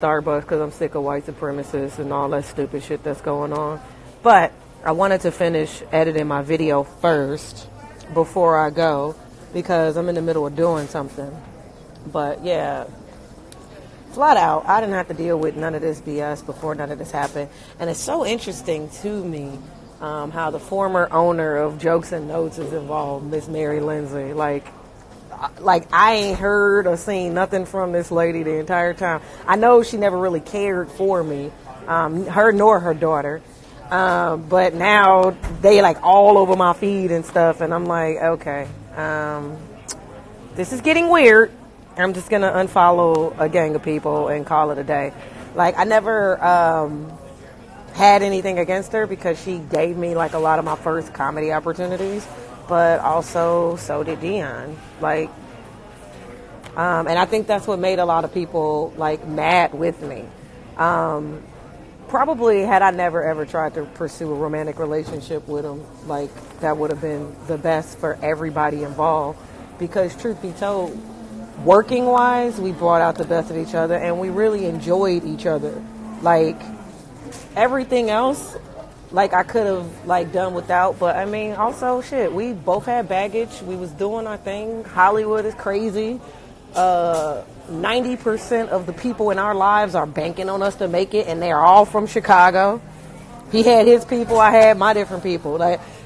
Starbucks because I'm sick of white supremacists and all that stupid shit that's going on. But I wanted to finish editing my video first before I go because I'm in the middle of doing something. But yeah, flat out, I didn't have to deal with none of this BS before none of this happened. And it's so interesting to me how the former owner of Jokes and Notes is involved, Miss Mary Lindsay. Like I ain't heard or seen nothing from this lady the entire time. I know she never really cared for me, her nor her daughter. But now they like all over my feed and stuff, and I'm like, okay, this is getting weird. I'm just gonna unfollow a gang of people and call it a day. Like I never had anything against her because she gave me like a lot of my first comedy opportunities. But also, so did Dion. Like, and I think that's what made a lot of people like mad with me. Probably had I never ever tried to pursue a romantic relationship with him, like that would have been the best for everybody involved. Because truth be told, working wise, we brought out the best of each other, and we really enjoyed each other. Like everything else, like I could have like done without, but I mean also shit, we both had baggage. We was doing our thing. Hollywood is crazy. 90% of the people in our lives are banking on us to make it, and they're all from Chicago. He had his people, I had my different people.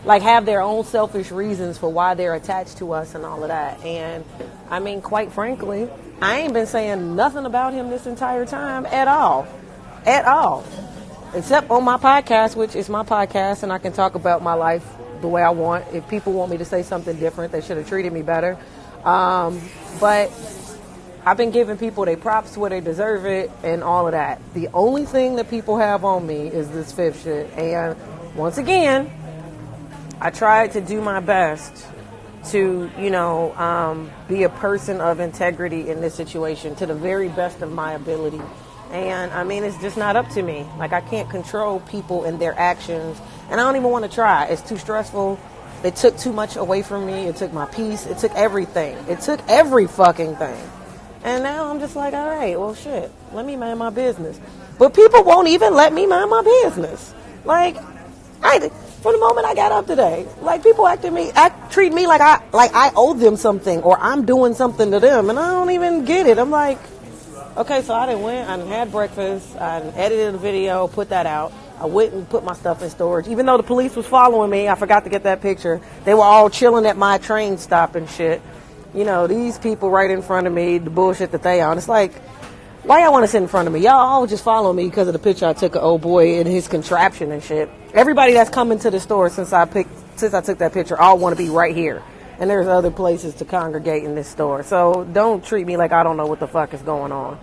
Like have their own selfish reasons for why they're attached to us and all of that. And I mean, quite frankly, I ain't been saying nothing about him this entire time at all. At all. Except on my podcast, which is my podcast, and I can talk about my life the way I want. If people want me to say something different, they should have treated me better. But I've been giving people their props where they deserve it and all of that. The only thing that people have on me is this fifth shit. And once again, I tried to do my best to, be a person of integrity in this situation to the very best of my ability. And I mean, it's just not up to me. Like I can't control people and their actions, and I don't even want to try. It's too stressful. It took too much away from me. It took my peace. It took everything. It took every fucking thing. And now I'm just like, all right, well shit, let me mind my business. But people won't even let me mind my business. Like, from the moment I got up today, like people treat me like I owe them something or I'm doing something to them, and I don't even get it. I'm like, okay, so I done had breakfast, I done edited a video, put that out. I went and put my stuff in storage. Even though the police was following me, I forgot to get that picture. They were all chilling at my train stop and shit. These people right in front of me, the bullshit that they on. It's like, why y'all want to sit in front of me? Y'all all just follow me because of the picture I took of old boy and his contraption and shit. Everybody that's coming to the store since I took that picture all want to be right here. And there's other places to congregate in this store. So don't treat me like I don't know what the fuck is going on.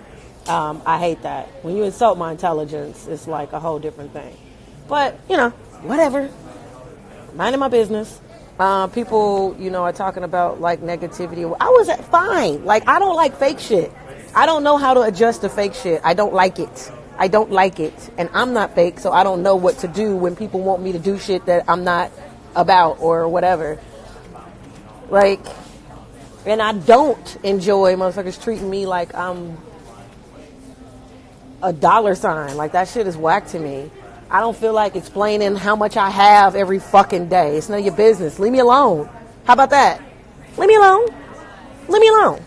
I hate that. When you insult my intelligence, it's like a whole different thing. But, whatever. Minding my business. People, are talking about like negativity. I was fine. Like, I don't like fake shit. I don't know how to adjust to fake shit. I don't like it. I don't like it. And I'm not fake, so I don't know what to do when people want me to do shit that I'm not about or whatever. Like, and I don't enjoy motherfuckers treating me like I'm a dollar sign. Like, that shit is whack to me. I don't feel like explaining how much I have every fucking day. It's none of your business. Leave me alone. How about that? Leave me alone. Leave me alone.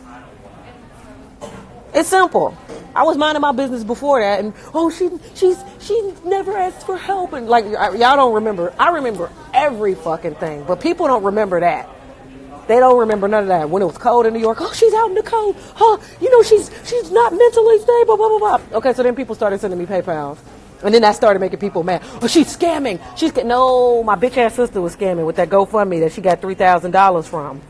It's simple. I was minding my business before that, and she never asked for help, and like y'all don't remember. I remember every fucking thing, but people don't remember that. They don't remember none of that. When it was cold in New York, oh, she's out in the cold. She's not mentally stable, blah, blah, blah. Okay, so then people started sending me PayPals. And then that started making people mad. Oh, she's scamming. No, my bitch-ass sister was scamming with that GoFundMe that she got $3,000 from.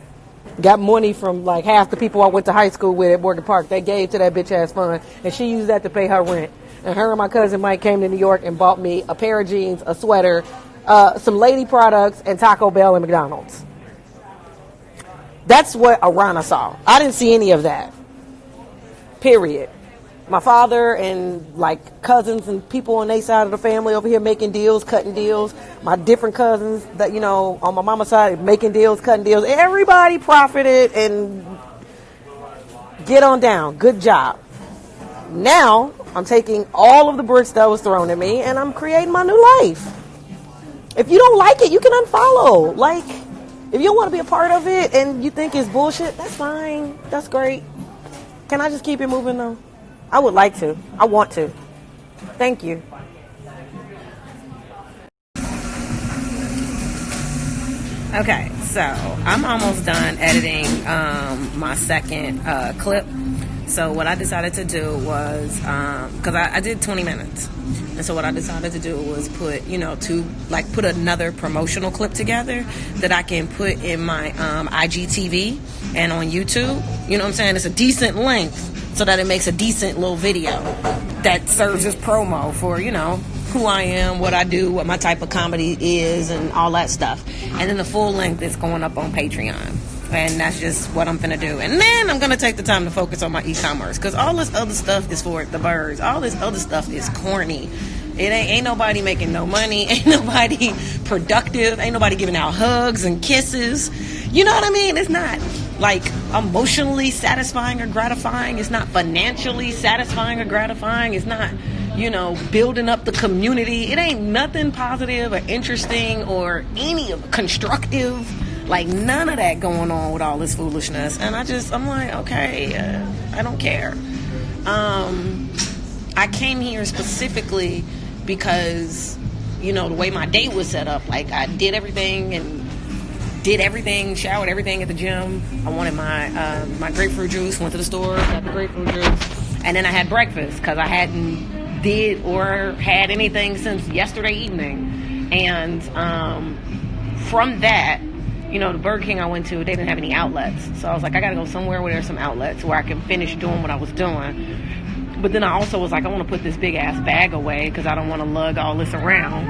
Got money from, like, half the people I went to high school with at Morgan Park. They gave to that bitch-ass fund, and she used that to pay her rent. And her and my cousin Mike came to New York and bought me a pair of jeans, a sweater, some lady products, and Taco Bell and McDonald's. That's what Arana saw. I didn't see any of that. Period. My father and like cousins and people on their side of the family over here making deals, cutting deals. My different cousins that, on my mama's side making deals, cutting deals. Everybody profited and get on down. Good job. Now I'm taking all of the bricks that was thrown at me and I'm creating my new life. If you don't like it, you can unfollow. Like, if you don't want to be a part of it and you think it's bullshit, that's fine. That's great. Can I just keep it moving though? I would like to. I want to. Thank you. Okay, so I'm almost done editing my second clip. So what I decided to do was, because I did 20 minutes. And so what I decided to do was put, put another promotional clip together that I can put in my IGTV and on YouTube. You know what I'm saying? It's a decent length so that it makes a decent little video that serves as promo for, who I am, what I do, what my type of comedy is, and all that stuff. And then the full length is going up on Patreon. And that's just what I'm finna do. And then I'm gonna take the time to focus on my e-commerce, because all this other stuff is for the birds. All this other stuff is corny. It ain't nobody making no money. Ain't nobody productive. Ain't nobody giving out hugs and kisses. You know what I mean? It's not like emotionally satisfying or gratifying. It's not financially satisfying or gratifying. It's not, building up the community. It ain't nothing positive or interesting or any constructive. Like, none of that going on with all this foolishness. And I'm like, okay, I don't care. I came here specifically because, the way my day was set up. Like, I did everything, showered everything at the gym. I wanted my grapefruit juice, went to the store, got the grapefruit juice. And then I had breakfast because I hadn't did or had anything since yesterday evening. And from that, the Burger King I went to, they didn't have any outlets. So I was like, I got to go somewhere where there's some outlets where I can finish doing what I was doing. But then I also was like, I want to put this big ass bag away because I don't want to lug all this around.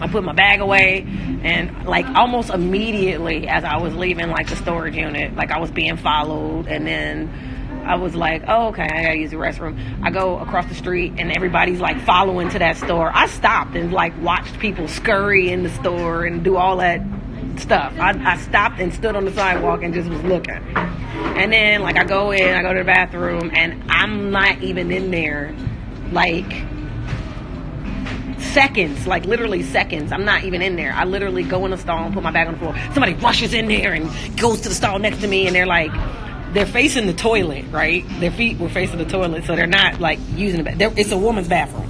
I put my bag away, and like almost immediately as I was leaving like the storage unit, like I was being followed, and then I was like, oh, okay, I gotta use the restroom. I go across the street and everybody's like following to that store. I stopped and like watched people scurry in the store and do all that stuff. I stopped and stood on the sidewalk and just was looking. And then like I go to the bathroom, and I'm not even in there like seconds, like literally seconds. I'm not even in there. I literally go in the stall and put my bag on the floor. Somebody rushes in there and goes to the stall next to me, and they're facing the toilet, right? Their feet were facing the toilet, so they're not like using the bathroom. It's a woman's bathroom.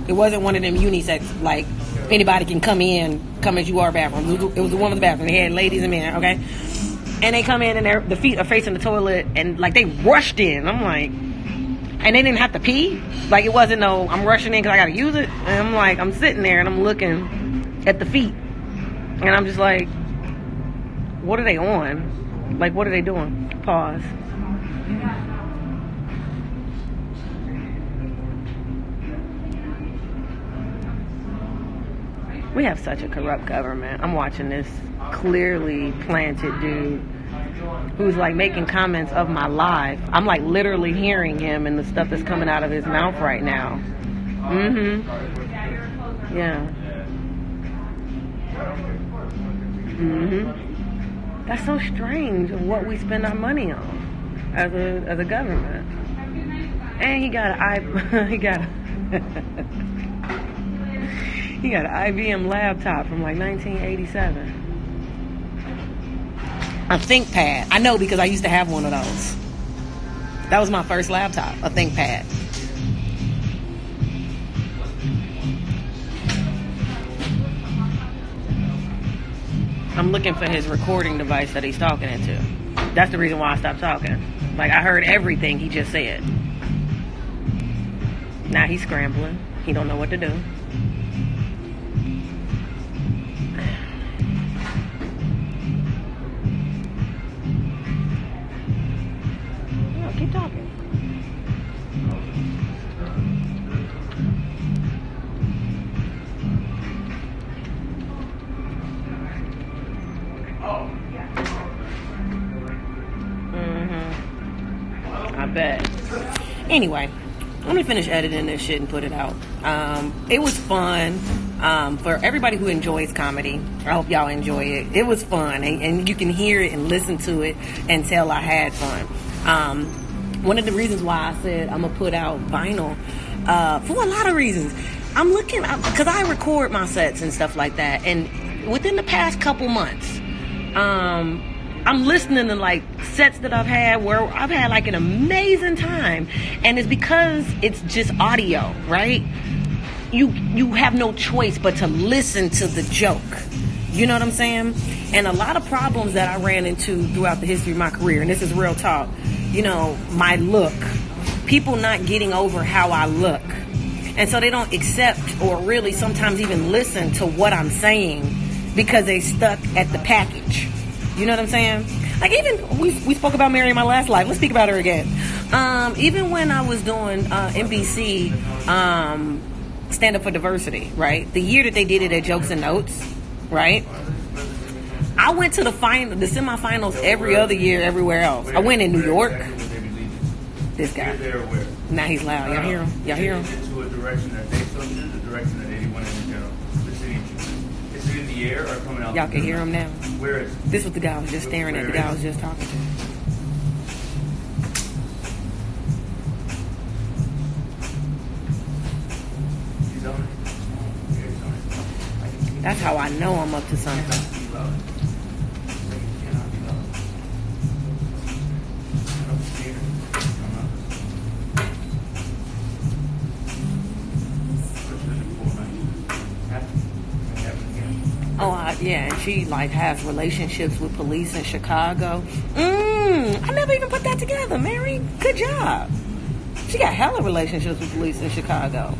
It wasn't one of them unisex, like anybody can come as you are bathrooms. It was a woman's bathroom. They had ladies and men, okay? And they come in and the feet are facing the toilet, and like they rushed in. I'm like, and they didn't have to pee. Like it wasn't I'm rushing in because I got to use it. And I'm like, I'm sitting there and I'm looking at the feet, and I'm just like, what are they on? Like, what are they doing? Pause. We have such a corrupt government. I'm watching this clearly planted dude who's like making comments of my life. I'm like literally hearing him and the stuff that's coming out of his mouth right now. Yeah. That's so strange of what we spend our money on as a government. And he got he got an IBM laptop from like 1987. A ThinkPad. I know because I used to have one of those. That was my first laptop, a ThinkPad. I'm looking for his recording device that he's talking into. That's the reason why I stopped talking. Like, I heard everything he just said. Now he's scrambling. He don't know what to do. Oh, keep talking. I bet. Anyway, let me finish editing this shit and put it out. It was fun. For everybody who enjoys comedy, I hope y'all enjoy it. It was fun, and you can hear it and listen to it and tell I had fun. One of the reasons why I said I'm gonna put out vinyl, for a lot of reasons. I'm looking, because I record my sets and stuff like that, and within the past couple months, I'm listening to like sets that I've had where I've had like an amazing time, and it's because it's just audio, right? You have no choice but to listen to the joke. You know what I'm saying? And a lot of problems that I ran into throughout the history of my career, and this is real talk, my look, people not getting over how I look. And so they don't accept or really sometimes even listen to what I'm saying because they stuck at the package. You know what I'm saying? Like even, we spoke about Mary in my last life. Let's speak about her again. Even when I was doing NBC Stand Up for Diversity, right? The year that they did it at Jokes and Notes, right? I went to the semifinals every other year everywhere else. I went in New York. This guy. Now he's loud. Y'all hear him? Y'all hear him? Into a direction that they took in, the direction that 81 in general. The city. Is it in the air or coming out? Y'all can hear him now. Where is it? This was the guy I was just staring at. The guy I was just talking to. He's on it. Yeah, he's on it. That's how I know I'm up to something. Yeah, and she like has relationships with police in Chicago. I never even put that together, Mary. Good job. She got hella relationships with police in Chicago.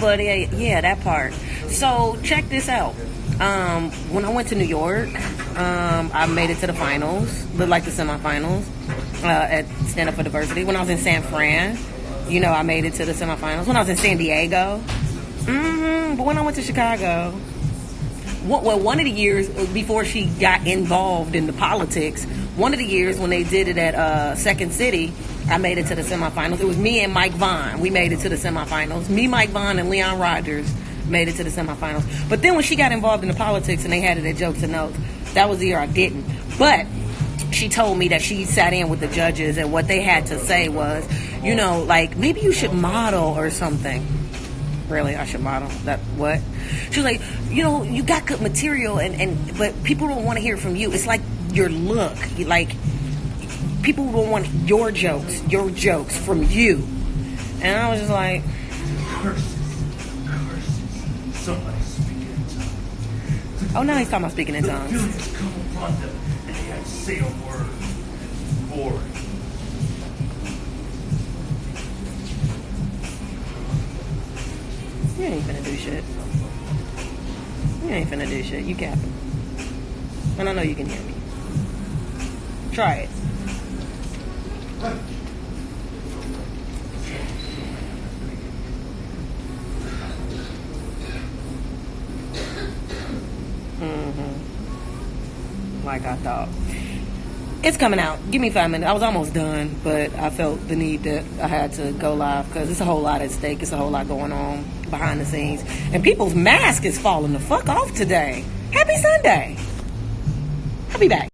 But yeah, that part. So check this out. When I went to New York, I made it to the finals, like the semifinals, at Stand Up for Diversity. When I was in San Fran, I made it to the semifinals. When I was in San Diego. But when I went to Chicago, one of the years before she got involved in the politics, one of the years when they did it at Second City, I made it to the semifinals. It was me and Mike Vaughn. We made it to the semifinals. Me, Mike Vaughn, and Leon Rogers made it to the semifinals. But then when she got involved in the politics and they had it at Jokes and Notes, that was the year I didn't. But she told me that she sat in with the judges and what they had to say was, like, maybe you should model or something. Really, I should model that. What? She was like, you got good material, but people don't want to hear from you. It's like your look. Like, people don't want your jokes from you. And I was just like, curses. Somebody speaking in tongues. Oh, now he's talking about speaking in tongues. The dudes come upon them and they had to say a word. Boring. You ain't finna do shit. You ain't finna do shit. You capping. And I know you can hear me. Try it. Like I thought. It's coming out. Give me 5 minutes. I was almost done, but I felt the need that I had to go live because it's a whole lot at stake. It's a whole lot going on behind the scenes. And people's mask is falling the fuck off today. Happy Sunday. I'll be back.